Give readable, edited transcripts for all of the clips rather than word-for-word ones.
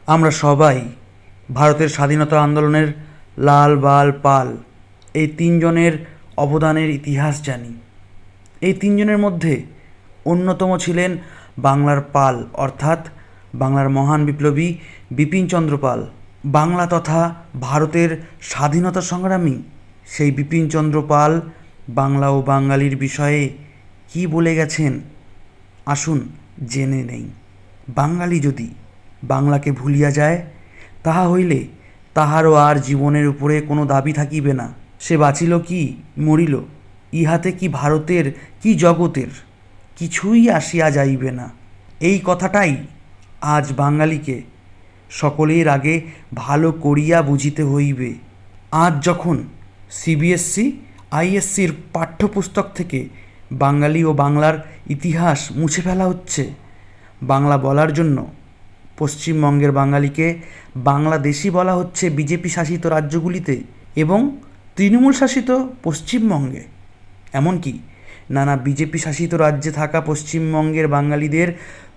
আমরা সবাই ভারতের স্বাধীনতা আন্দোলনের লাল বাল পাল এই তিনজনের অবদানের ইতিহাস জানি। এই তিনজনের মধ্যে অন্যতম ছিলেন বাংলার পাল অর্থাৎ বাংলার মহান বিপ্লবী বিপিনচন্দ্র পাল। বাংলা তথা ভারতের স্বাধীনতা সংগ্রামী সেই বিপিনচন্দ্র পাল বাংলা ও বাঙালির বিষয়ে কী বলে গেছেন আসুন জেনে নেই। বাঙালি যদি বাংলাকে ভুলিয়া যায়, তাহা হইলে তাহারও আর জীবনের উপরে কোনো দাবি থাকিবে না। সে বাঁচিল কি মরিল, ইহাতে কি ভারতের কি জগতের কিছুই আসিয়া যাইবে না। এই কথাটাই আজ বাঙালিকে সকলের আগে ভালো করিয়া বুঝিতে হইবে। আজ যখন সিবিএসসি আইএসসির পাঠ্যপুস্তক থেকে বাঙালি ও বাংলার ইতিহাস মুছে ফেলা হচ্ছে, বাংলা বলার জন্য পশ্চিমবঙ্গের বাঙালিকে বাংলাদেশি বলা হচ্ছে বিজেপি শাসিত রাজ্যগুলিতে এবং তৃণমূল শাসিত পশ্চিমবঙ্গে। এমনকি নানা বিজেপি শাসিত রাজ্যে থাকা পশ্চিমবঙ্গের বাঙালিদের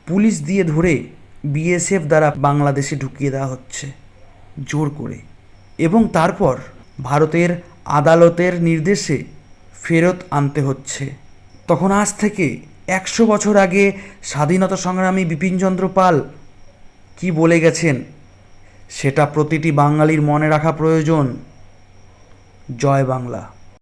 পুলিশ দিয়ে ধরে বিএসএফ দ্বারা বাংলাদেশে ঢুকিয়ে দেওয়া হচ্ছে জোর করে, এবং তারপর ভারতের আদালতের নির্দেশে ফেরত আনতে হচ্ছে। তখন আজ থেকে 100 বছর আগে স্বাধীনতা সংগ্রামী বিপিনচন্দ্র পাল কি বলে গেছেন সেটা প্রতিটি বাঙালির মনে রাখা প্রয়োজন। জয় বাংলা।